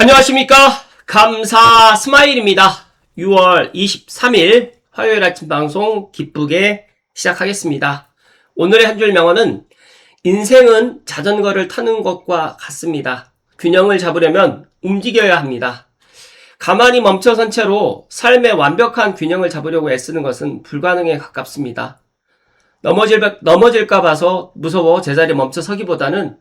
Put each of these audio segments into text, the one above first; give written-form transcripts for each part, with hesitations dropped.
안녕하십니까. 감사 스마일입니다. 6월 23일 화요일 아침 방송 기쁘게 시작하겠습니다. 오늘의 한 줄 명언은 인생은 자전거를 타는 것과 같습니다. 균형을 잡으려면 움직여야 합니다. 가만히 멈춰선 채로 삶의 완벽한 균형을 잡으려고 애쓰는 것은 불가능에 가깝습니다. 넘어질까 봐서 무서워 제자리에 멈춰 서기보다는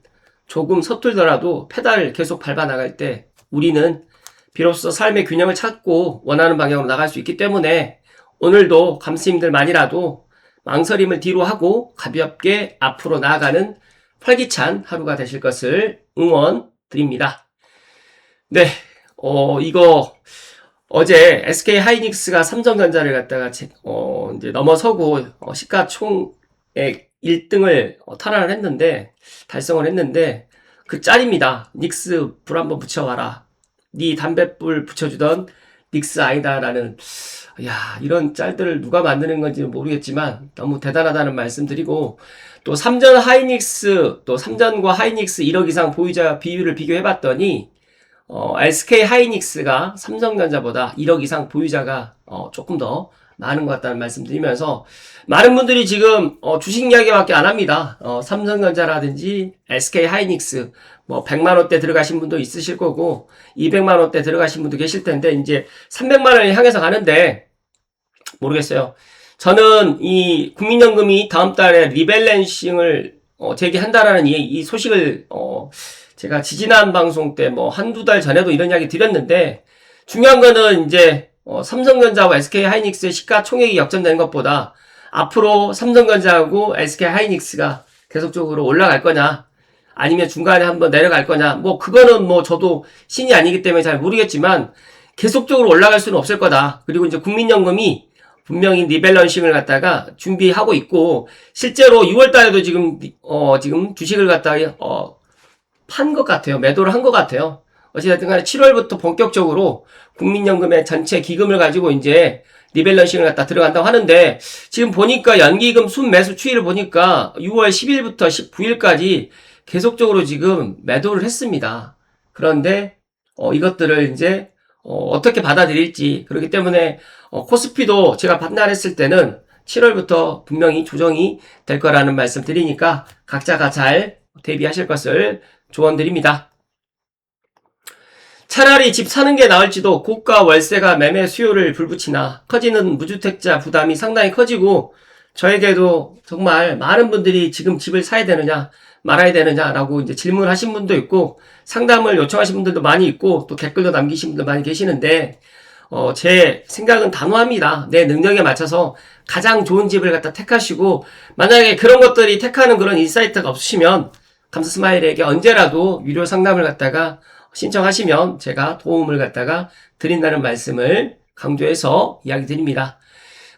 조금 서툴더라도 페달을 계속 밟아 나갈 때 우리는 비로소 삶의 균형을 찾고 원하는 방향으로 나갈 수 있기 때문에 오늘도 감스님들만이라도 망설임을 뒤로 하고 가볍게 앞으로 나아가는 활기찬 하루가 되실 것을 응원 드립니다. 네, 이거 어제 SK 하이닉스가 삼성전자를 갖다가 이제 넘어서고 시가총액 1등을 달성을 했는데 그 짤입니다. 닉스 불 한번 붙여와라. 네 담뱃불 붙여주던 닉스 아니다라는, 이런 짤들을 누가 만드는 건지는 모르겠지만 너무 대단하다는 말씀드리고, 또 삼전과 하이닉스 1억 이상 보유자 비율을 비교해봤더니 SK 하이닉스가 삼성전자보다 1억 이상 보유자가 조금 더 많은 것 같다는 말씀 드리면서, 많은 분들이 지금 주식 이야기밖에 안 합니다. 삼성전자라든지 SK 하이닉스 100만원대 들어가신 분도 있으실 거고 200만원대 들어가신 분도 계실 텐데 이제 300만원을 향해서 가는데 모르겠어요. 저는 이 국민연금이 다음 달에 리밸런싱을 재개한다라는 이 소식을 제가 지지난 방송 때 한두 달 전에도 이런 이야기 드렸는데, 중요한 거는 이제 삼성전자와 SK 하이닉스의 시가총액이 역전되는 것보다 앞으로 삼성전자하고 SK 하이닉스가 계속적으로 올라갈 거냐, 아니면 중간에 한번 내려갈 거냐, 그거는 저도 신이 아니기 때문에 잘 모르겠지만 계속적으로 올라갈 수는 없을 거다. 그리고 이제 국민연금이 분명히 리밸런싱을 갖다가 준비하고 있고, 실제로 6월 달에도 지금 주식을 갖다가 판 것 같아요. 매도를 한 것 같아요. 어찌됐든 간에 7월부터 본격적으로 국민연금의 전체 기금을 가지고 이제 리밸런싱을 갖다 들어간다고 하는데, 지금 보니까 연기금 순매수 추이를 보니까 6월 10일부터 19일까지 계속적으로 지금 매도를 했습니다. 그런데 이것들을 이제 어떻게 받아들일지, 그렇기 때문에 코스피도 제가 판단했을 때는 7월부터 분명히 조정이 될 거라는 말씀 드리니까 각자가 잘 대비하실 것을 조언드립니다. 차라리 집 사는 게 나을지도. 고가 월세가 매매 수요를 불붙이나 커지는 무주택자 부담이 상당히 커지고, 저에게도 정말 많은 분들이 지금 집을 사야 되느냐 말아야 되느냐라고 이제 질문하신 분도 있고 상담을 요청하신 분들도 많이 있고 또 댓글도 남기신 분들 많이 계시는데, 제 생각은 단호합니다. 내 능력에 맞춰서 가장 좋은 집을 갖다 택하시고, 만약에 그런 것들이 택하는 그런 인사이트가 없으시면 감스스마일에게 언제라도 유료 상담을 갖다가 신청하시면 제가 도움을 갖다가 드린다는 말씀을 강조해서 이야기 드립니다.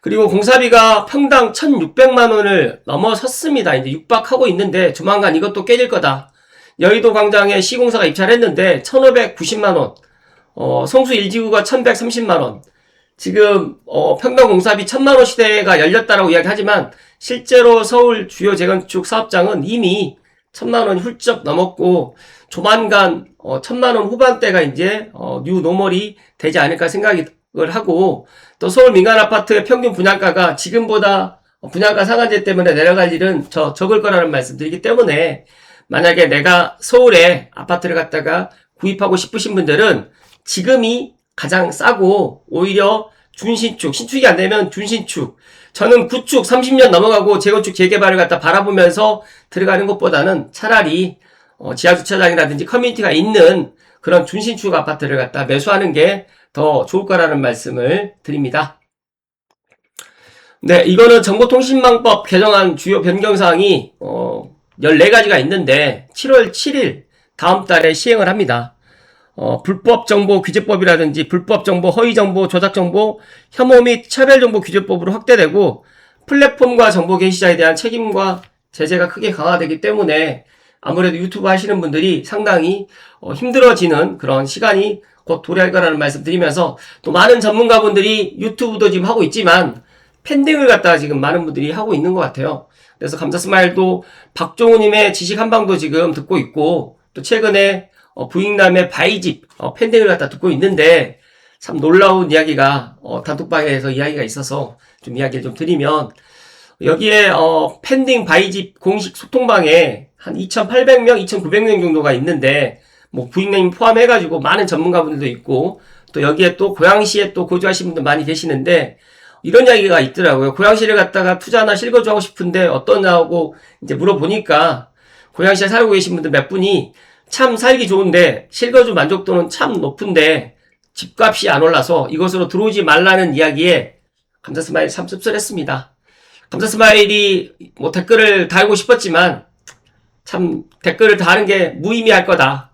그리고 공사비가 평당 1,600만원을 넘어섰습니다. 이제 육박하고 있는데 조만간 이것도 깨질 거다. 여의도 광장에 시공사가 입찰을 했는데 1,590만원, 성수 1지구가 1,130만원, 지금 평당 공사비 1,000만원 시대가 열렸다라고 이야기하지만 실제로 서울 주요 재건축 사업장은 이미 1,000만원이 훌쩍 넘었고 조만간 1,000만원 후반대가 이제 뉴 노멀이 되지 않을까 생각을 하고, 또 서울 민간 아파트의 평균 분양가가 지금보다 분양가 상한제 때문에 내려갈 일은 적을 거라는 말씀 드리기 때문에, 만약에 내가 서울에 아파트를 갖다가 구입하고 싶으신 분들은 지금이 가장 싸고, 오히려 준신축, 신축이 안 되면 준신축, 저는 구축 30년 넘어가고 재건축 재개발을 갖다 바라보면서 들어가는 것보다는 차라리 지하주차장이라든지 커뮤니티가 있는 그런 준신축 아파트를 갖다 매수하는 게 더 좋을 거라는 말씀을 드립니다. 네, 이거는 정보통신망법 개정안 주요 변경사항이 14가지가 있는데 7월 7일 다음 달에 시행을 합니다. 불법정보규제법이라든지 불법정보, 허위정보, 조작정보, 혐오 및 차별정보 규제법으로 확대되고, 플랫폼과 정보 게시자에 대한 책임과 제재가 크게 강화되기 때문에 아무래도 유튜브 하시는 분들이 상당히 힘들어지는 그런 시간이 곧 도래할 거라는 말씀 드리면서, 또 많은 전문가분들이 유튜브도 지금 하고 있지만 팬딩을 갖다가 지금 많은 분들이 하고 있는 것 같아요. 그래서 감사스마일도 박종우님의 지식 한방도 지금 듣고 있고, 또 최근에 부익남의 바이집 팬딩을 갖다 듣고 있는데 참 놀라운 이야기가 단톡방에서 이야기가 있어서 좀 이야기를 좀 드리면 여기에 팬딩 바이집 공식 소통방에 한 2,800명, 2,900명 정도가 있는데 뭐 부익남 포함해가지고 많은 전문가분들도 있고 또 여기에 또 고양시에 또 거주하시는 분들 많이 계시는데 이런 이야기가 있더라고요. 고양시를 갖다가 투자나 실거주하고 싶은데 어떠냐고 이제 물어보니까 고양시에 살고 계신 분들 몇 분이 참 살기 좋은데 실거주 만족도는 참 높은데 집값이 안 올라서 이것으로 들어오지 말라는 이야기에 감자스마일 참 씁쓸했습니다. 감자스마일이 뭐 댓글을 달고 싶었지만 참 댓글을 다는 게 무의미할 거다.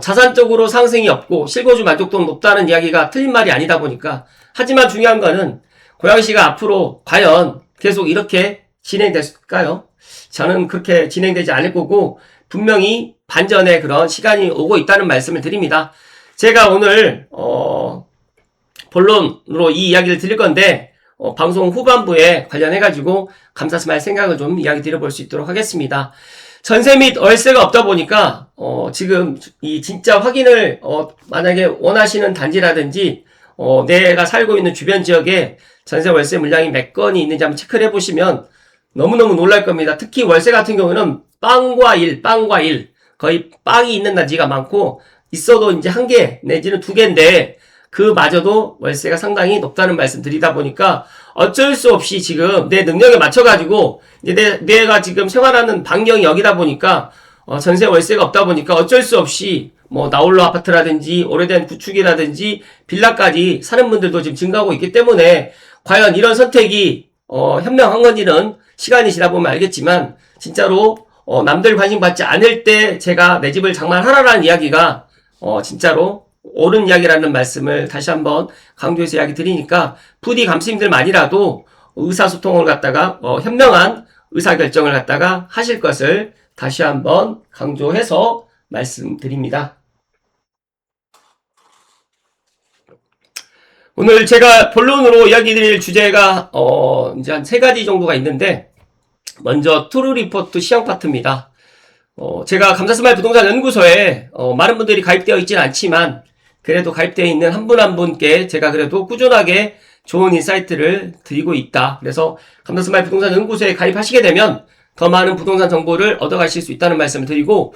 자산적으로 상승이 없고 실거주 만족도는 높다는 이야기가 틀린 말이 아니다 보니까 하지만 중요한 거는 고양시가 앞으로 과연 계속 이렇게 진행될까요? 저는 그렇게 진행되지 않을 거고 분명히 반전의 그런 시간이 오고 있다는 말씀을 드립니다. 제가 오늘 본론으로 이 이야기를 드릴 건데 방송 후반부에 관련해가지고 감사스마일 생각을 좀 이야기 드려볼 수 있도록 하겠습니다. 전세 및 월세가 없다 보니까 지금 이 진짜 확인을 만약에 원하시는 단지라든지 내가 살고 있는 주변 지역에 전세 월세 물량이 몇 건이 있는지 한번 체크를 해보시면 너무너무 놀랄 겁니다. 특히 월세 같은 경우는 빵과 일 거의 빵이 있는 단지가 많고 있어도 이제 한 개 내지는 두 개인데 그마저도 월세가 상당히 높다는 말씀 드리다 보니까 어쩔 수 없이 지금 내 능력에 맞춰가지고 이제 내가 지금 생활하는 반경이 여기다 보니까 전세 월세가 없다 보니까 어쩔 수 없이 뭐 나홀로 아파트라든지 오래된 구축이라든지 빌라까지 사는 분들도 지금 증가하고 있기 때문에 과연 이런 선택이 현명한 건지는 시간이 지나보면 알겠지만 진짜로 남들 관심 받지 않을 때 제가 내 집을 장만하라는 이야기가 진짜로 옳은 이야기라는 말씀을 다시 한번 강조해서 이야기 드리니까 부디 감스님들만이라도 의사소통을 갖다가 현명한 의사결정을 갖다가 하실 것을 다시 한번 강조해서 말씀드립니다. 오늘 제가 본론으로 이야기 드릴 주제가 이제 한 3가지 정도가 있는데 먼저 트루리포트 시황파트입니다. 제가 감사스마일 부동산 연구소에 많은 분들이 가입되어 있지는 않지만 그래도 가입되어 있는 한 분 한 분께 제가 그래도 꾸준하게 좋은 인사이트를 드리고 있다. 그래서 감사스마일 부동산 연구소에 가입하시게 되면 더 많은 부동산 정보를 얻어가실 수 있다는 말씀을 드리고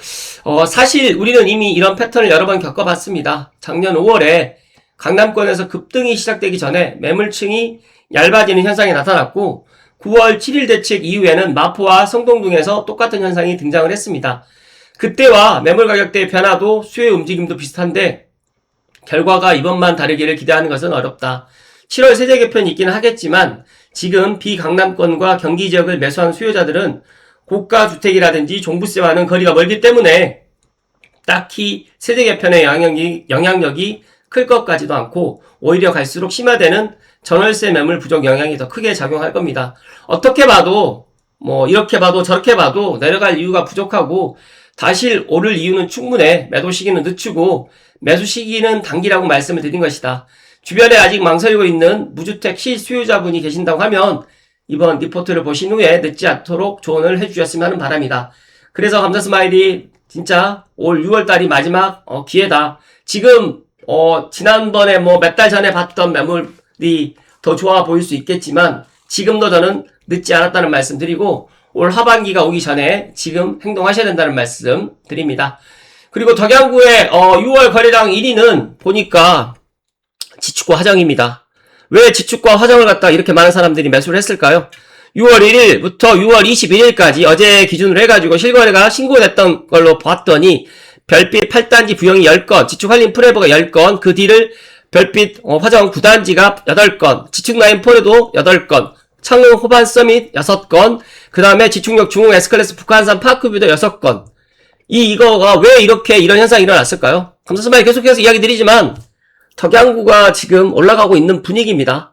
사실 우리는 이미 이런 패턴을 여러 번 겪어봤습니다. 작년 5월에 강남권에서 급등이 시작되기 전에 매물층이 얇아지는 현상이 나타났고 9월 7일 대책 이후에는 마포와 성동동에서 똑같은 현상이 등장을 했습니다. 그때와 매물 가격대의 변화도 수요의 움직임도 비슷한데 결과가 이번만 다르기를 기대하는 것은 어렵다. 7월 세제 개편이 있기는 하겠지만 지금 비강남권과 경기 지역을 매수한 수요자들은 고가 주택이라든지 종부세와는 거리가 멀기 때문에 딱히 세제 개편의 영향력이 클 것 같지도 않고 오히려 갈수록 심화되는 전월세 매물 부족 영향이 더 크게 작용할 겁니다. 어떻게 봐도 뭐 이렇게 봐도 저렇게 봐도 내려갈 이유가 부족하고 다시 오를 이유는 충분해. 매도 시기는 늦추고 매수 시기는 단기라고 말씀을 드린 것이다. 주변에 아직 망설이고 있는 무주택 실수요자분이 계신다고 하면 이번 리포트를 보신 후에 늦지 않도록 조언을 해주셨으면 하는 바람이다. 그래서 감사스마일이 진짜 올 6월달이 마지막 기회다. 지금 지난번에 뭐 몇 달 전에 봤던 매물이 더 좋아 보일 수 있겠지만 지금도 저는 늦지 않았다는 말씀 드리고 올 하반기가 오기 전에 지금 행동하셔야 된다는 말씀 드립니다. 그리고 덕양구의 6월 거래량 1위는 보니까 지축과 화정입니다. 왜 지축과 화정을 갖다 이렇게 많은 사람들이 매수를 했을까요? 6월 1일부터 6월 21일까지 어제 기준으로 해가지고 실거래가 신고됐던 걸로 봤더니 별빛 8단지 부영이 10건, 지축 한림 프레버가 10건, 그 뒤를 별빛 화정 9단지가 8건, 지축 라인 포레도 8건, 창릉 호반 서밋 6건, 그 다음에 지축역 중흥 S클래스 북한산 파크뷰도 6건. 이거가 왜 이렇게 이런 현상이 일어났을까요? 감사스마일 계속해서 이야기 드리지만 덕양구가 지금 올라가고 있는 분위기입니다.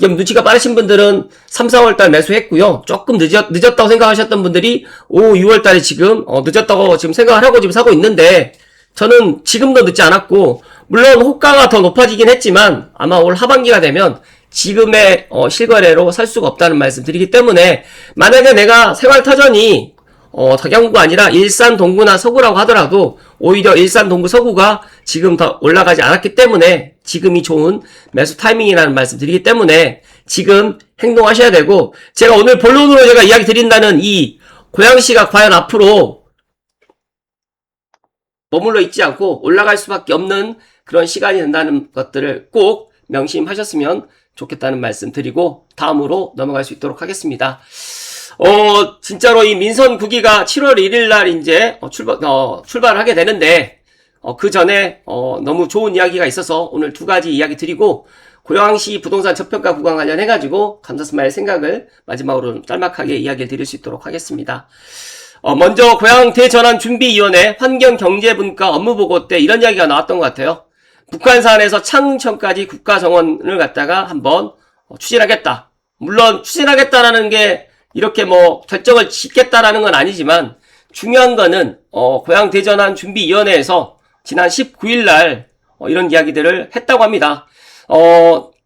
좀 눈치가 빠르신 분들은 3, 4월달 매수했고요. 조금 늦었다고 생각하셨던 분들이 5, 6월달에 지금 늦었다고 지금 생각을 하고 지금 사고 있는데 저는 지금도 늦지 않았고 물론 호가가 더 높아지긴 했지만 아마 올 하반기가 되면 지금의 실거래로 살 수가 없다는 말씀 드리기 때문에 만약에 내가 생활터전이 덕양구가 아니라 일산 동구나 서구라고 하더라도 오히려 일산 동구 서구가 지금 더 올라가지 않았기 때문에 지금이 좋은 매수 타이밍이라는 말씀 드리기 때문에 지금 행동하셔야 되고, 제가 오늘 본론으로 제가 이야기 드린다는 이 고양시가 과연 앞으로 머물러 있지 않고 올라갈 수밖에 없는 그런 시간이 된다는 것들을 꼭 명심하셨으면 좋겠다는 말씀 드리고 다음으로 넘어갈 수 있도록 하겠습니다. 진짜로 이 민선 9기가 7월 1일 날 이제 출발을 하게 되는데, 그 전에 너무 좋은 이야기가 있어서 오늘 두 가지 이야기 드리고, 고양시 부동산 저평가 구간 관련해가지고 감사스마일 생각을 마지막으로 짤막하게 이야기를 드릴 수 있도록 하겠습니다. 먼저 고양 대전환준비위원회 환경경제분과 업무보고 때 이런 이야기가 나왔던 것 같아요. 북한산에서 창릉천까지 국가정원을 갖다가 한번 추진하겠다. 물론 추진하겠다라는 게 이렇게 결정을 짓겠다라는 건 아니지만, 중요한 거는 고양 대전환준비위원회에서 지난 19일 날 이런 이야기들을 했다고 합니다.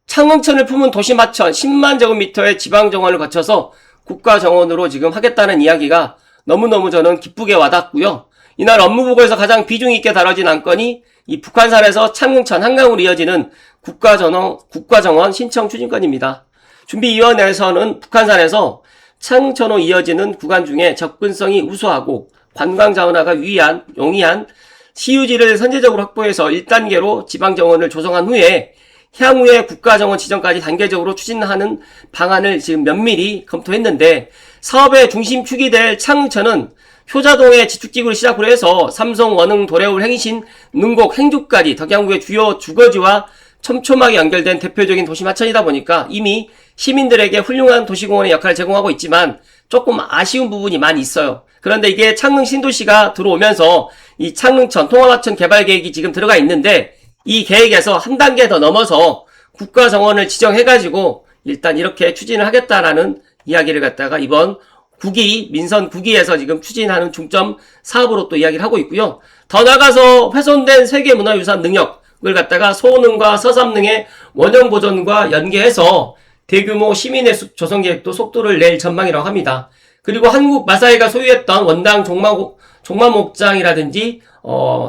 창릉천을 품은 도시마천 10만 제곱미터의 지방정원을 거쳐서 국가정원으로 지금 하겠다는 이야기가 너무너무 저는 기쁘게 와닿고요. 이날 업무보고에서 가장 비중 있게 다뤄진 안건이 이 북한산에서 창릉천 한강으로 이어지는 국가정원 신청 추진건입니다. 준비위원회에서는 북한산에서 창릉천으로 이어지는 구간 중에 접근성이 우수하고 관광자원화가 용이한 시유지를 선제적으로 확보해서 1단계로 지방정원을 조성한 후에 향후에 국가정원 지정까지 단계적으로 추진하는 방안을 지금 면밀히 검토했는데, 사업의 중심축이 될 창릉천은 효자동의 지축지구를 시작으로 해서 삼성, 원흥, 도래울, 행신, 능곡, 행주까지 덕양구의 주요 주거지와 촘촘하게 연결된 대표적인 도시마천이다 보니까 이미 시민들에게 훌륭한 도시공원의 역할을 제공하고 있지만 조금 아쉬운 부분이 많이 있어요. 그런데 이게 창릉 신도시가 들어오면서 이 창릉천 통합하천 개발 계획이 지금 들어가 있는데, 이 계획에서 한 단계 더 넘어서 국가정원을 지정해가지고 일단 이렇게 추진을 하겠다라는 이야기를 갖다가 이번 9기, 민선 9기에서 지금 추진하는 중점 사업으로 또 이야기를 하고 있고요. 더 나아가서 훼손된 세계문화유산 능력을 갖다가 소능과 서삼능의 원형 보존과 연계해서 대규모 시민의 숲 조성 계획도 속도를 낼 전망이라고 합니다. 그리고 한국 마사이가 소유했던 원당 종마목장이라든지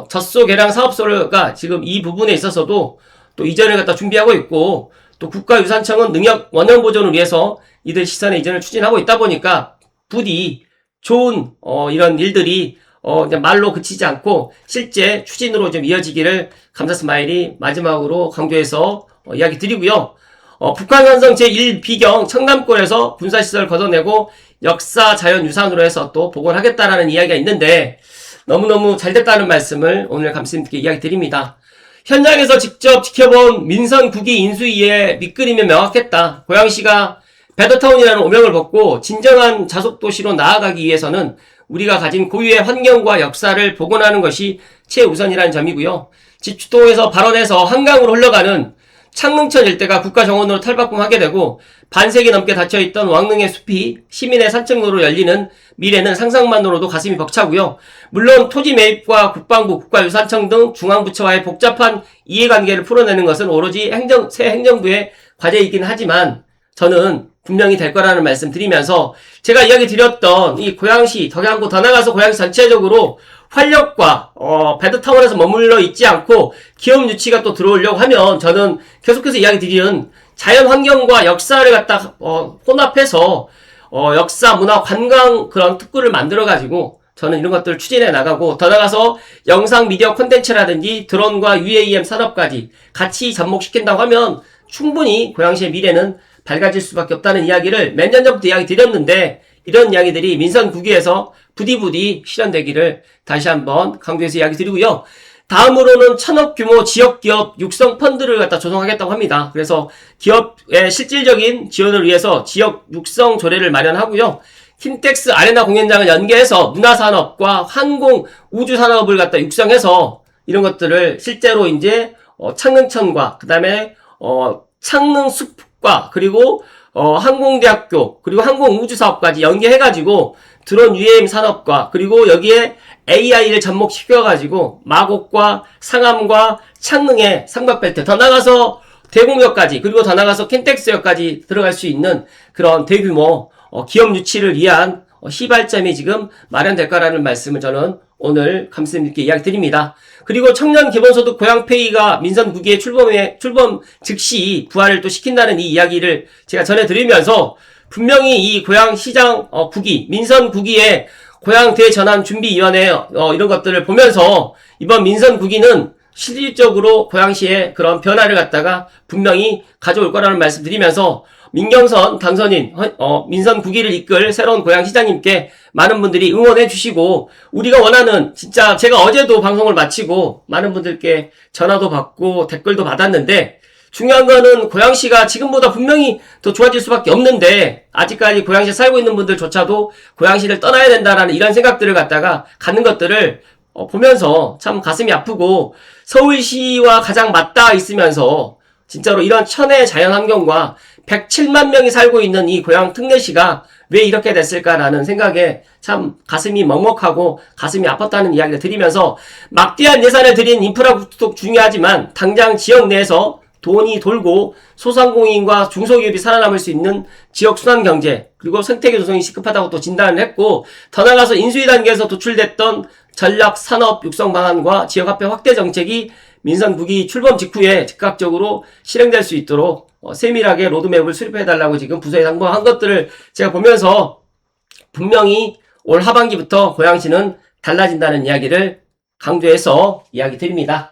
젖소 개량 사업소가 지금 이 부분에 있어서도 또 이전을 갖다 준비하고 있고, 또 국가유산청은 능력 원형 보존을 위해서 이들 시설의 이전을 추진하고 있다 보니까 부디 좋은 이런 일들이 그냥 말로 그치지 않고 실제 추진으로 좀 이어지기를 감사스마일이 마지막으로 강조해서 이야기 드리고요. 북한산성 제1비경 청남골에서 군사시설 걷어내고 역사 자연유산으로 해서 또 복원하겠다라는 이야기가 있는데, 너무너무 잘됐다는 말씀을 오늘 감사님께 이야기 드립니다. 현장에서 직접 지켜본 민선 9기 인수위의 밑그림이 명확했다. 고양시가 베더타운이라는 오명을 벗고 진정한 자속도시로 나아가기 위해서는 우리가 가진 고유의 환경과 역사를 복원하는 것이 최우선이라는 점이고요. 지추동에서 발원해서 한강으로 흘러가는 창릉천 일대가 국가정원으로 탈바꿈하게 되고, 반세기 넘게 닫혀있던 왕릉의 숲이 시민의 산책로로 열리는 미래는 상상만으로도 가슴이 벅차고요. 물론 토지 매입과 국방부, 국가유산청 등 중앙부처와의 복잡한 이해관계를 풀어내는 것은 오로지 새 행정부의 과제이긴 하지만 저는 분명히 될 거라는 말씀 드리면서, 제가 이야기 드렸던 이 고양시, 덕양구, 더 나가서 고양시 전체적으로 활력과 베드타운에서 머물러 있지 않고 기업 유치가 또 들어오려고 하면, 저는 계속해서 이야기 드리는 자연환경과 역사를 갖다 혼합해서 역사, 문화, 관광 그런 특구를 만들어가지고 저는 이런 것들을 추진해 나가고, 더 나가서 영상 미디어 콘텐츠라든지 드론과 UAM 산업까지 같이 접목시킨다고 하면 충분히 고양시의 미래는 밝아질 수밖에 없다는 이야기를 몇 년 전부터 이야기 드렸는데, 이런 이야기들이 민선 9기에서 부디부디 실현되기를 다시 한번 강조해서 이야기 드리고요. 다음으로는 1000억 규모 지역기업 육성 펀드를 갖다 조성하겠다고 합니다. 그래서 기업의 실질적인 지원을 위해서 지역 육성 조례를 마련하고요. 킨텍스 아레나 공연장을 연계해서 문화산업과 항공 우주산업을 갖다 육성해서 이런 것들을 실제로 이제 창릉천과 그 다음에 창릉숲과 그리고 항공대학교 그리고 항공우주사업까지 연계해가지고 드론 UAM 산업과 그리고 여기에 AI를 접목시켜가지고 마곡과 상암과 창릉의 삼각벨트, 더 나가서 대공역까지 그리고 더 나가서 킨텍스역까지 들어갈 수 있는 그런 대규모 기업 유치를 위한 시발점이 지금 마련될 거라는 말씀을 저는 오늘 감사님께 이야기 드립니다. 그리고 청년 기본소득 고향페이가 민선 9기의 출범 즉시 부활을 또 시킨다는 이 이야기를 제가 전해드리면서 분명히 이 고향시장 9기, 민선 9기의 고향 대전환 준비위원회 이런 것들을 보면서 이번 민선 9기는 실질적으로 고양시의 그런 변화를 갖다가 분명히 가져올 거라는 말씀 드리면서 민경선 당선인 민선 9기를 이끌 새로운 고양시장님께 많은 분들이 응원해 주시고 우리가 원하는 진짜 제가 어제도 방송을 마치고 많은 분들께 전화도 받고 댓글도 받았는데 중요한 거는 고양시가 지금보다 분명히 더 좋아질 수밖에 없는데 아직까지 고양시에 살고 있는 분들조차도 고양시를 떠나야 된다라는 이런 생각들을 갖다가 갖는 것들을 보면서 참 가슴이 아프고 서울시와 가장 맞닿아 있으면서 진짜로 이런 천혜의 자연환경과 107만 명이 살고 있는 이 고양 특례시가 왜 이렇게 됐을까라는 생각에 참 가슴이 먹먹하고 가슴이 아팠다는 이야기를 드리면서 막대한 예산을 들인 인프라 구축도 중요하지만 당장 지역 내에서 돈이 돌고 소상공인과 중소기업이 살아남을 수 있는 지역 순환경제 그리고 생태계 조성이 시급하다고 또 진단을 했고 더 나아가서 인수위 단계에서 도출됐던 전략 산업 육성 방안과 지역화폐 확대 정책이 민선 9기 출범 직후에 즉각적으로 실행될 수 있도록 세밀하게 로드맵을 수립해달라고 지금 부서에 당부한 것들을 제가 보면서 분명히 올 하반기부터 고양시는 달라진다는 이야기를 강조해서 이야기 드립니다.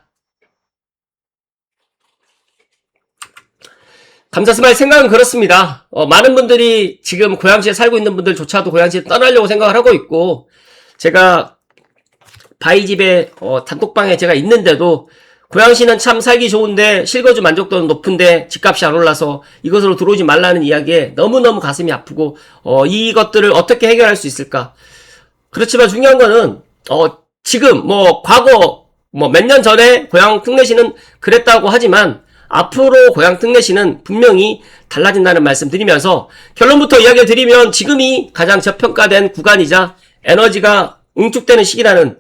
감사스마일 생각은 그렇습니다. 많은 분들이 지금 고양시에 살고 있는 분들조차도 고양시에 떠나려고 생각을 하고 있고 제가 바이집에 단톡방에 제가 있는데도 고양시는 참 살기 좋은데 실거주 만족도는 높은데 집값이 안 올라서 이것으로 들어오지 말라는 이야기에 너무너무 가슴이 아프고 이것들을 어떻게 해결할 수 있을까. 그렇지만 중요한 거는 지금 과거 몇 년 전에 고양 특례시는 그랬다고 하지만 앞으로 고양 특례시는 분명히 달라진다는 말씀 드리면서 결론부터 이야기를 드리면 지금이 가장 저평가된 구간이자 에너지가 응축되는 시기라는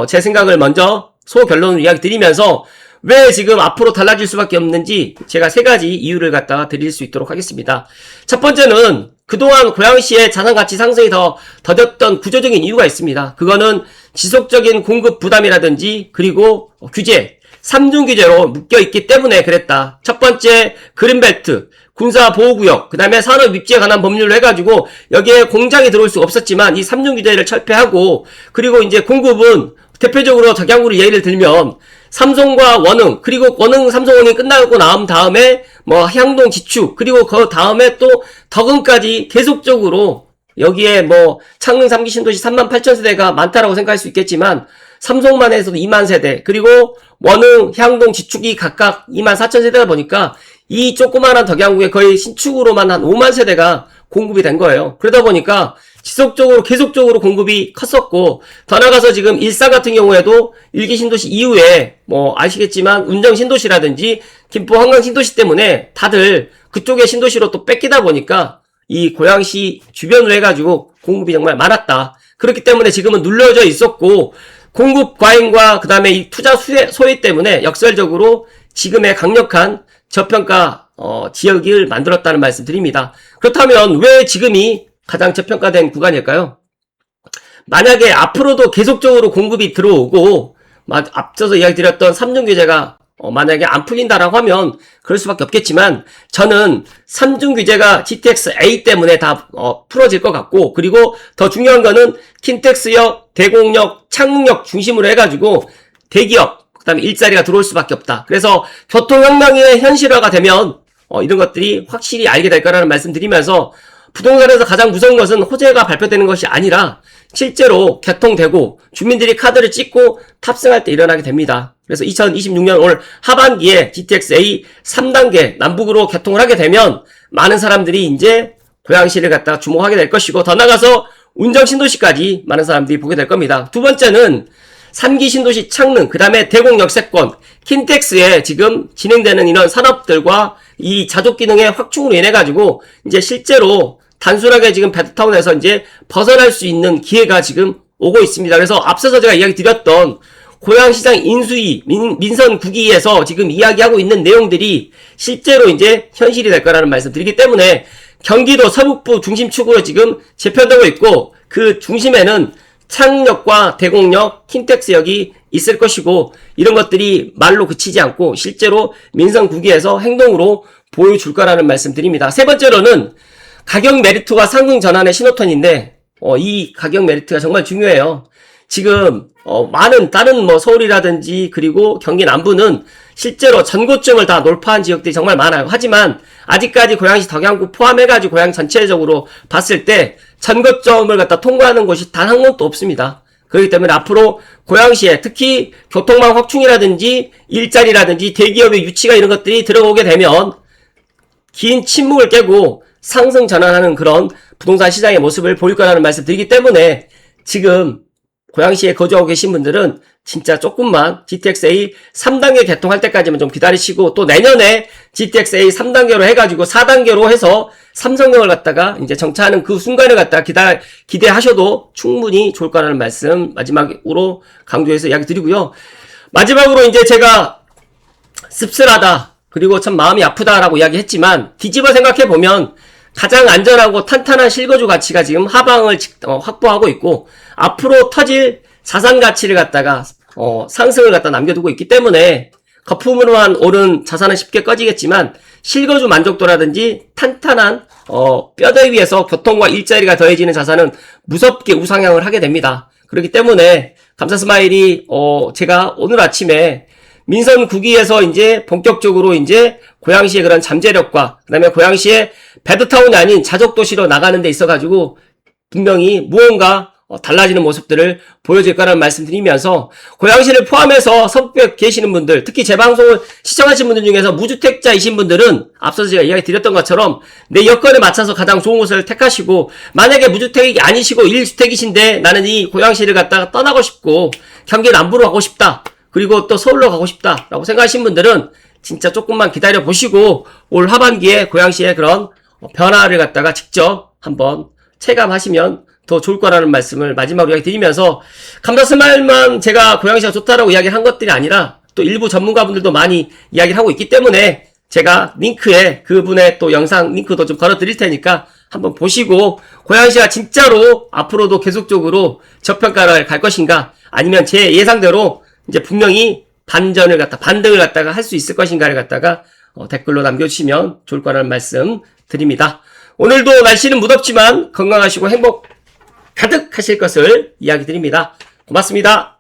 제 생각을 먼저 소결론으로 이야기 드리면서 왜 지금 앞으로 달라질 수밖에 없는지 제가 세 가지 이유를 갖다가 드릴 수 있도록 하겠습니다. 첫 번째는 그동안 고양시의 자산가치 상승이 더 더뎠던 구조적인 이유가 있습니다. 그거는 지속적인 공급 부담이라든지 그리고 규제 3중 규제로 묶여있기 때문에 그랬다. 첫 번째 그린벨트 군사보호구역 그 다음에 산업입지에 관한 법률로 해가지고 여기에 공장이 들어올 수가 없었지만 이 3중 규제를 철폐하고 그리고 이제 공급은 대표적으로 덕양구를 예를 들면 삼성과 원흥 그리고 원흥 삼성원이 끝나고 나온 다음에 향동 지축 그리고 그 다음에 또 덕은까지 계속적으로 여기에 창릉 3기 신도시 38,000세대가 많다라고 생각할 수 있겠지만 삼성만 해서도 2만 세대 그리고 원흥, 향동, 지축이 각각 24,000세대다 보니까 이 조그마한 덕양구에 거의 신축으로만 한 5만 세대가 공급이 된 거예요. 그러다 보니까 지속적으로 계속적으로 공급이 컸었고 더 나아가서 지금 일산 같은 경우에도 1기 신도시 이후에 아시겠지만 운정 신도시라든지 김포 한강 신도시 때문에 다들 그쪽의 신도시로 또 뺏기다 보니까 이 고양시 주변으로 해가지고 공급이 정말 많았다. 그렇기 때문에 지금은 눌려져 있었고 공급 과잉과 그 다음에 이 투자 소외 때문에 역설적으로 지금의 강력한 저평가 지역을 만들었다는 말씀 드립니다. 그렇다면 왜 지금이 가장 저평가된 구간일까요? 만약에 앞으로도 계속적으로 공급이 들어오고 앞서서 이야기 드렸던 3중 규제가 만약에 안 풀린다라고 하면 그럴 수밖에 없겠지만 저는 3중 규제가 GTX-A 때문에 다 풀어질 것 같고 그리고 더 중요한 거는 킨텍스역, 대공역, 창릉역 중심으로 해가지고 대기업 그 다음에 일자리가 들어올 수밖에 없다. 그래서 교통혁명의 현실화가 되면 이런 것들이 확실히 알게 될 거라는 말씀 드리면서 부동산에서 가장 무서운 것은 호재가 발표되는 것이 아니라 실제로 개통되고 주민들이 카드를 찍고 탑승할 때 일어나게 됩니다. 그래서 2026년 올 하반기에 GTX-A 3단계 남북으로 개통을 하게 되면 많은 사람들이 이제 고양시를 갖다가 주목하게 될 것이고 더 나아가서 운정 신도시까지 많은 사람들이 보게 될 겁니다. 두 번째는 3기 신도시 창릉, 그 다음에 대공역세권, 킨텍스에 지금 진행되는 이런 산업들과 이 자족 기능의 확충으로 인해가지고 이제 실제로 단순하게 지금 베드타운에서 이제 벗어날 수 있는 기회가 지금 오고 있습니다. 그래서 앞서서 제가 이야기 드렸던 고양시장 인수위, 민선 9기에서 지금 이야기하고 있는 내용들이 실제로 이제 현실이 될 거라는 말씀 드리기 때문에 경기도 서북부 중심축으로 지금 재편되고 있고 그 중심에는 창력과 대공력, 킨텍스역이 있을 것이고 이런 것들이 말로 그치지 않고 실제로 민선 9기에서 행동으로 보여줄 거라는 말씀드립니다. 세 번째로는 가격 메리트와 상승 전환의 신호턴인데 이 가격 메리트가 정말 중요해요. 지금 많은 다른 서울이라든지 그리고 경기 남부는 실제로 전고점을 다 돌파한 지역들이 정말 많아요. 하지만 아직까지 고양시 덕양구 포함해가지고 고양 전체적으로 봤을 때 전고점을 갖다 통과하는 곳이 단 한 곳도 없습니다. 그렇기 때문에 앞으로 고양시에 특히 교통망 확충이라든지 일자리라든지 대기업의 유치가 이런 것들이 들어오게 되면 긴 침묵을 깨고 상승 전환하는 그런 부동산 시장의 모습을 보일 거라는 말씀 드리기 때문에 지금 고양시에 거주하고 계신 분들은 진짜 조금만 GTX-A 3단계 개통할 때까지만 좀 기다리시고 또 내년에 GTX-A 3단계로 해가지고 4단계로 해서 삼성역을 갖다가 이제 정차하는 그 순간을 갖다가 기대하셔도 충분히 좋을 거라는 말씀 마지막으로 강조해서 이야기 드리고요. 마지막으로 이제 제가 씁쓸하다 그리고 참 마음이 아프다라고 이야기했지만 뒤집어 생각해보면 가장 안전하고 탄탄한 실거주 가치가 지금 하방을 확보하고 있고 앞으로 터질 자산 가치를 갖다가 상승을 갖다 남겨두고 있기 때문에 거품으로만 오른 자산은 쉽게 꺼지겠지만 실거주 만족도라든지 탄탄한 뼈대 위에서 교통과 일자리가 더해지는 자산은 무섭게 우상향을 하게 됩니다. 그렇기 때문에 감사스마일이 제가 오늘 아침에 민선 9기에서 이제 본격적으로 이제 고양시의 그런 잠재력과 그다음에 고양시의 배드타운이 아닌 자족도시로 나가는 데 있어가지고 분명히 무언가 달라지는 모습들을 보여줄 거라는 말씀드리면서 고양시를 포함해서 서북에 계시는 분들 특히 제 방송을 시청하신 분들 중에서 무주택자이신 분들은 앞서서 제가 이야기 드렸던 것처럼 내 여건에 맞춰서 가장 좋은 곳을 택하시고 만약에 무주택이 아니시고 1주택이신데 나는 이 고양시를 갖다가 떠나고 싶고 경기 남부로 가고 싶다 그리고 또 서울로 가고 싶다라고 생각하신 분들은 진짜 조금만 기다려 보시고 올 하반기에 고양시의 그런 변화를 갖다가 직접 한번 체감하시면 더 좋을 거라는 말씀을 마지막으로 이야기 드리면서 감사스마일만 제가 고양시가 좋다라고 이야기를 한 것들이 아니라 또 일부 전문가분들도 많이 이야기를 하고 있기 때문에 제가 링크에 그분의 또 영상 링크도 좀 걸어 드릴 테니까 한번 보시고 고양시가 진짜로 앞으로도 계속적으로 저평가를 갈 것인가 아니면 제 예상대로 이제 분명히 반등을 갖다가 할 수 있을 것인가를 갖다가 댓글로 남겨주시면 좋을 거라는 말씀 드립니다. 오늘도 날씨는 무덥지만 건강하시고 행복 가득 하실 것을 이야기 드립니다. 고맙습니다.